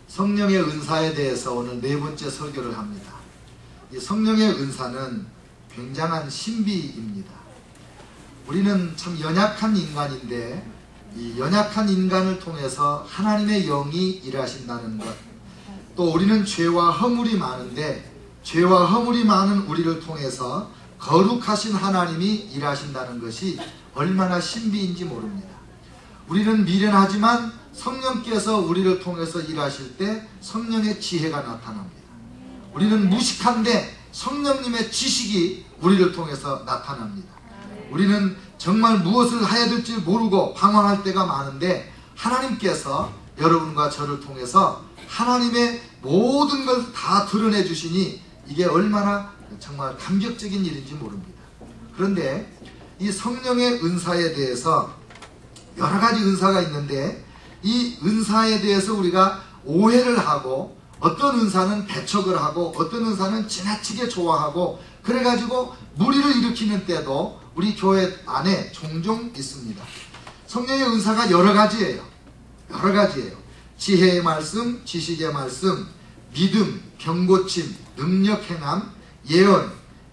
성령의 은사에 대해서 오늘 네 번째 설교를 합니다. 이 성령의 은사는 굉장한 신비입니다. 우리는 참 연약한 인간인데 이 연약한 인간을 통해서 하나님의 영이 일하신다는 것, 또 우리는 죄와 허물이 많은데 죄와 허물이 많은 우리를 통해서 거룩하신 하나님이 일하신다는 것이 얼마나 신비인지 모릅니다. 우리는 미련하지만 성령께서 우리를 통해서 일하실 때 성령의 지혜가 나타납니다. 우리는 무식한데 성령님의 지식이 우리를 통해서 나타납니다. 우리는 정말 무엇을 해야 될지 모르고 방황할 때가 많은데 하나님께서 여러분과 저를 통해서 하나님의 모든 걸 다 드러내 주시니 이게 얼마나 정말 감격적인 일인지 모릅니다. 그런데 이 성령의 은사에 대해서 여러 가지 은사가 있는데 이 은사에 대해서 우리가 오해를 하고 어떤 은사는 배척을 하고 어떤 은사는 지나치게 좋아하고 그래가지고 무리를 일으키는 때도 우리 교회 안에 종종 있습니다. 성령의 은사가 여러 가지예요. 여러 가지예요. 지혜의 말씀, 지식의 말씀, 믿음, 병고침, 능력 행함, 예언,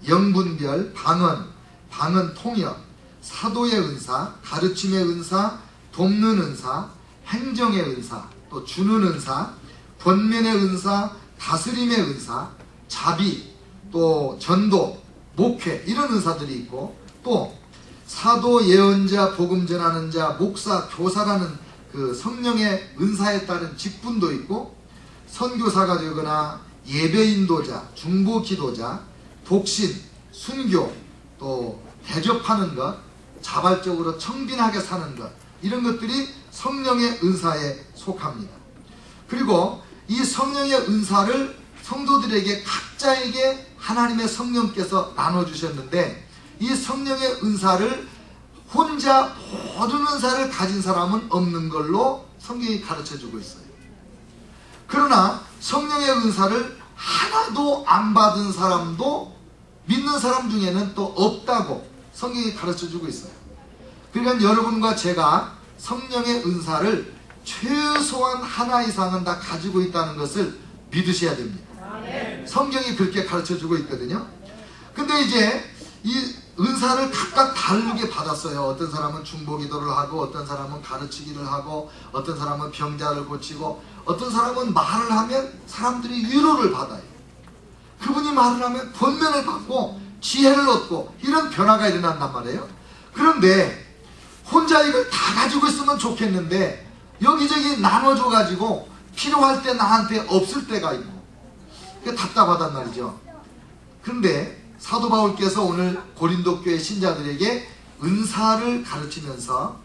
영분별, 방언 통역, 사도의 은사, 가르침의 은사, 돕는 은사, 행정의 은사, 또 주는 은사, 권면의 은사, 다스림의 은사, 자비, 또 전도, 목회 이런 은사들이 있고 또 사도, 예언자, 복음 전하는 자, 목사, 교사라는 그 성령의 은사에 따른 직분도 있고 선교사가 되거나 예배인도자, 중보기도자, 독신, 순교, 또 대접하는 것, 자발적으로 청빈하게 사는 것 이런 것들이 성령의 은사에 속합니다. 그리고 이 성령의 은사를 성도들에게 각자에게 하나님의 성령께서 나눠주셨는데 이 성령의 은사를 혼자 모든 은사를 가진 사람은 없는 걸로 성경이 가르쳐주고 있어요. 그러나 성령의 은사를 하나도 안 받은 사람도 믿는 사람 중에는 또 없다고 성경이 가르쳐주고 있어요. 그러니까 여러분과 제가 성령의 은사를 최소한 하나 이상은 다 가지고 있다는 것을 믿으셔야 됩니다. 성경이 그렇게 가르쳐주고 있거든요. 근데 이제 이 은사를 각각 다르게 받았어요. 어떤 사람은 중보기도를 하고 어떤 사람은 가르치기를 하고 어떤 사람은 병자를 고치고 어떤 사람은 말을 하면 사람들이 위로를 받아요. 그분이 말을 하면 권면을 받고 지혜를 얻고 이런 변화가 일어난단 말이에요. 그런데 혼자 이걸 다 가지고 있으면 좋겠는데 여기저기 나눠줘 가지고 필요할 때 나한테 없을 때가 있고 그게 답답하단 말이죠. 그런데 사도 바울께서 오늘 고린도 교회 신자들에게 은사를 가르치면서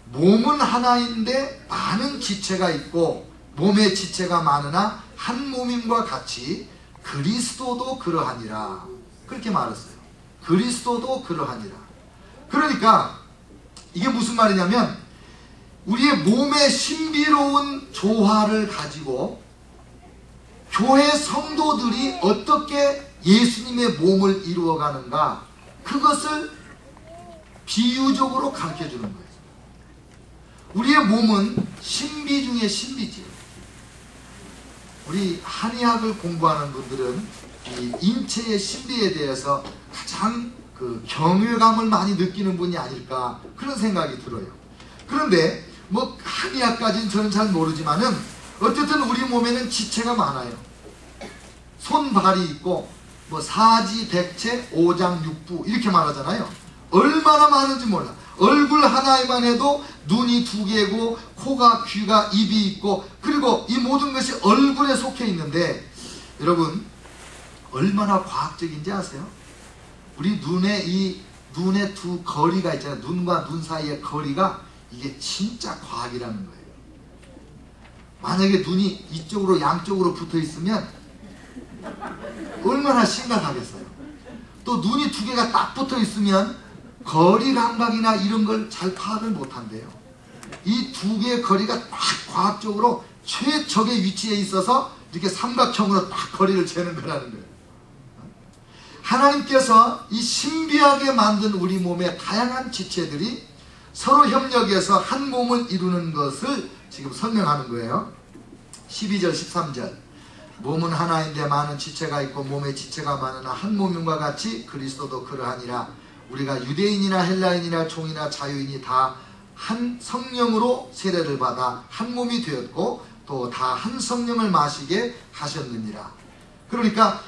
몸은 하나인데 많은 지체가 있고 몸의 지체가 많으나 한 몸임과 같이 그리스도도 그러하니라 그렇게 말했어요. 그리스도도 그러하니라. 그러니까 이게 무슨 말이냐면 우리의 몸의 신비로운 조화를 가지고 교회 성도들이 어떻게 예수님의 몸을 이루어가는가 그것을 비유적으로 가르쳐주는 거예요. 우리의 몸은 신비 중에 신비지. 우리 한의학을 공부하는 분들은 이 인체의 신비에 대해서 가장 그 경외감을 많이 느끼는 분이 아닐까 그런 생각이 들어요. 그런데 뭐 한의학까지는 저는 잘 모르지만은 어쨌든 우리 몸에는 지체가 많아요. 손, 발이 있고 뭐 사지, 백체, 오장, 육부 이렇게 말하잖아요. 얼마나 많은지 몰라. 얼굴 하나에만 해도 눈이 2개고 코가, 귀가, 입이 있고 그리고 이 모든 것이 얼굴에 속해 있는데 여러분 얼마나 과학적인지 아세요? 우리 눈의 두 거리가 있잖아요. 눈과 눈 사이의 거리가 이게 진짜 과학이라는 거예요. 만약에 눈이 이쪽으로 양쪽으로 붙어 있으면 얼마나 심각하겠어요. 또 눈이 2개가 딱 붙어 있으면 거리 감각이나 이런 걸 잘 파악을 못한대요. 이 2개의 거리가 딱 과학적으로 최적의 위치에 있어서 이렇게 삼각형으로 딱 거리를 재는 거라는 거예요. 하나님께서 이 신비하게 만든 우리 몸의 다양한 지체들이 서로 협력해서 한 몸을 이루는 것을 지금 설명하는 거예요. 12절 13절 몸은 하나인데 많은 지체가 있고 몸에 지체가 많으나 한 몸인과 같이 그리스도도 그러하니라. 우리가 유대인이나 헬라인이나 종이나 자유인이 다 한 성령으로 세례를 받아 한 몸이 되었고 또 다 한 성령을 마시게 하셨느니라. 그러니까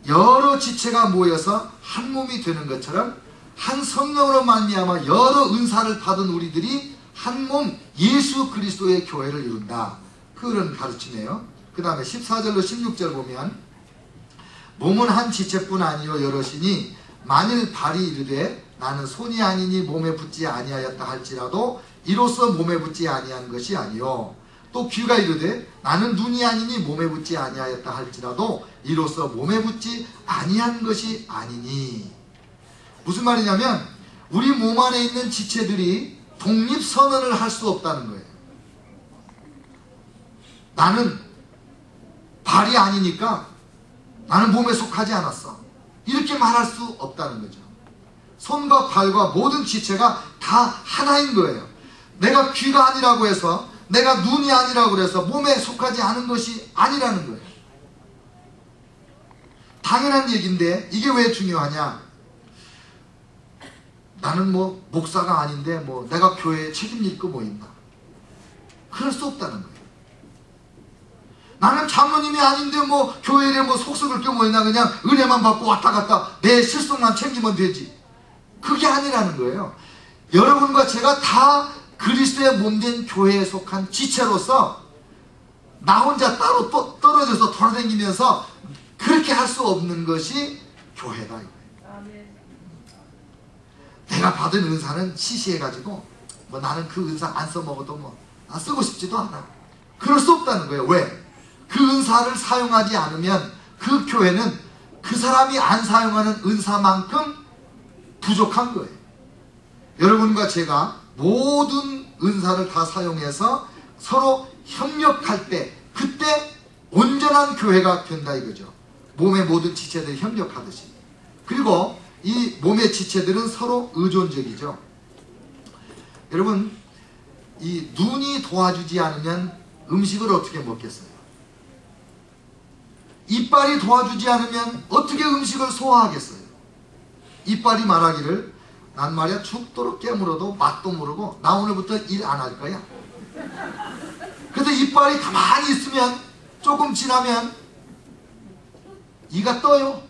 여러 지체가 모여서 한 몸이 되는 것처럼 한 성령으로 말미암아 여러 은사를 받은 우리들이 한 몸 예수 그리스도의 교회를 이룬다. 그런 가르침이에요. 그 다음에 14절로 16절 보면 몸은 한 지체뿐 아니요 여럿이니 만일 발이 이르되 나는 손이 아니니 몸에 붙지 아니하였다 할지라도 이로써 몸에 붙지 아니한 것이 아니요 또 귀가 이르되 나는 눈이 아니니 몸에 붙지 아니하였다 할지라도 이로써 몸에 붙지 아니한 것이 아니니. 무슨 말이냐면 우리 몸 안에 있는 지체들이 독립선언을 할 수 없다는 거예요. 나는 발이 아니니까 나는 몸에 속하지 않았어. 이렇게 말할 수 없다는 거죠. 손과 발과 모든 지체가 다 하나인 거예요. 내가 귀가 아니라고 해서 내가 눈이 아니라고 해서 몸에 속하지 않은 것이 아니라는 거예요. 당연한 얘기인데 이게 왜 중요하냐. 나는 뭐 목사가 아닌데 뭐 내가 교회에 책임질 거 뭐 있나. 그럴 수 없다는 거예요. 나는 장로님이 아닌데 뭐 교회에 뭐 속썩을 게 뭐 있나. 그냥 은혜만 받고 왔다 갔다 내 실속만 챙기면 되지. 그게 아니라는 거예요. 여러분과 제가 다 그리스도의 몸된 교회에 속한 지체로서 나 혼자 따로 떨어져서 돌아다니면서 그렇게 할 수 없는 것이 교회다 이거예요. 내가 받은 은사는 시시해가지고 뭐 나는 그 은사 안 써먹어도 뭐 쓰고 싶지도 않아. 그럴 수 없다는 거예요. 왜? 그 은사를 사용하지 않으면 그 교회는 그 사람이 안 사용하는 은사만큼 부족한 거예요. 여러분과 제가 모든 은사를 다 사용해서 서로 협력할 때 그때 온전한 교회가 된다 이거죠. 몸의 모든 지체들이 협력하듯이. 그리고 이 몸의 지체들은 서로 의존적이죠. 여러분 이 눈이 도와주지 않으면 음식을 어떻게 먹겠어요? 이빨이 도와주지 않으면 어떻게 음식을 소화하겠어요? 이빨이 말하기를 난 말이야 죽도록 깨물어도 맛도 모르고 나 오늘부터 일 안 할 거야. 그래서 이빨이 가만히 있으면 조금 지나면 이가 떠요.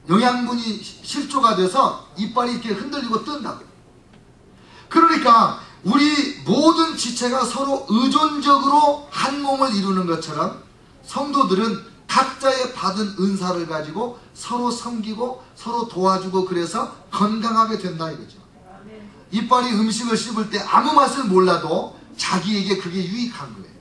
영양분이 실조가 돼서 이빨이 이렇게 흔들리고 뜬다고. 그러니까 우리 모든 지체가 서로 의존적으로 한 몸을 이루는 것처럼 성도들은 각자의 받은 은사를 가지고 서로 섬기고 서로 도와주고 그래서 건강하게 된다 이거죠. 이빨이 음식을 씹을 때 아무 맛을 몰라도 자기에게 그게 유익한 거예요.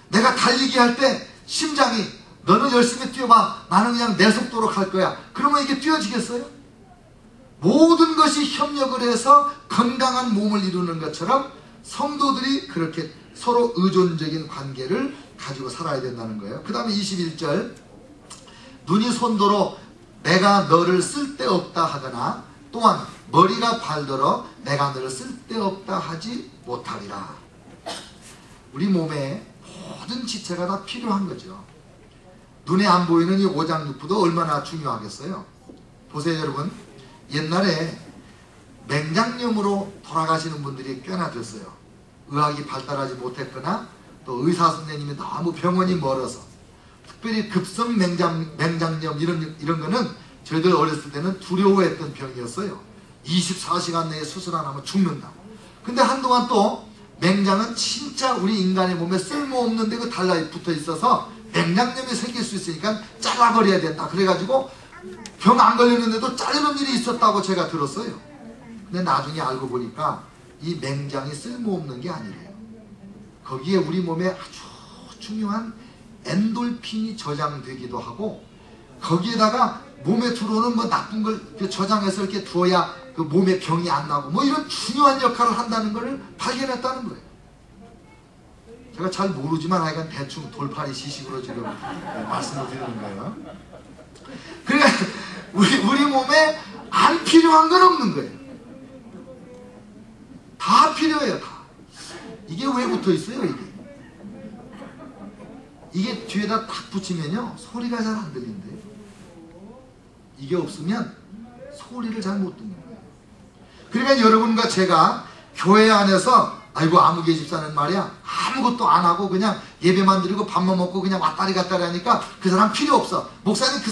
내가 달리기 할 때 심장이 너는 열심히 뛰어봐. 나는 그냥 내 속도로 갈 거야. 그러면 이게 뛰어지겠어요? 모든 것이 협력을 해서 건강한 몸을 이루는 것처럼 성도들이 그렇게 서로 의존적인 관계를 가지고 살아야 된다는 거예요. 그 다음에 21절 눈이 손도로 내가 너를 쓸데없다 하거나 또한 머리가 발더러 내가 너를 쓸데없다 하지 못하리라. 우리 몸에 모든 지체가 다 필요한 거죠. 눈에 안 보이는 이 오장육부도 얼마나 중요하겠어요. 보세요 여러분. 옛날에 맹장염으로 돌아가시는 분들이 꽤나 됐어요. 의학이 발달하지 못했거나 또 의사 선생님이 너무 병원이 멀어서 특별히 급성 맹장염 이런 거는 저희들 어렸을 때는 두려워했던 병이었어요. 24시간 내에 수술 안 하면 죽는다. 근데 한동안 또 맹장은 진짜 우리 인간의 몸에 쓸모없는 데 그 달라붙어 있어서 맹장염이 생길 수 있으니까 잘라버려야 된다. 그래가지고 병 안 걸리는데도 자르는 일이 있었다고 제가 들었어요. 근데 나중에 알고 보니까 이 맹장이 쓸모없는 게 아니래요. 거기에 우리 몸에 아주 중요한 엔돌핀이 저장되기도 하고 거기에다가 몸에 들어오는 뭐 나쁜 걸 저장해서 이렇게 두어야 그 몸에 병이 안 나고 뭐 이런 중요한 역할을 한다는 것을 발견했다는 거예요. 제가 잘 모르지만 하여간 대충 돌팔이 시식으로 지금 말씀을 드리는 거예요. 그러니까 우리 몸에 안 필요한 건 없는 거예요. 다 필요해요. 다. 이게 왜 붙어 있어요? 이게 이게 뒤에다 딱 붙이면요 소리가 잘 안 들린대요. 이게 없으면 소리를 잘 못 듣는 거예요. 그러면 여러분과 제가 교회 안에서 아이고 아무개 집사는 말이야 아무것도 안 하고 그냥 예배만 드리고 밥만 먹고 그냥 왔다리 갔다리 하니까 그 사람 필요 없어. 목사님 그 사람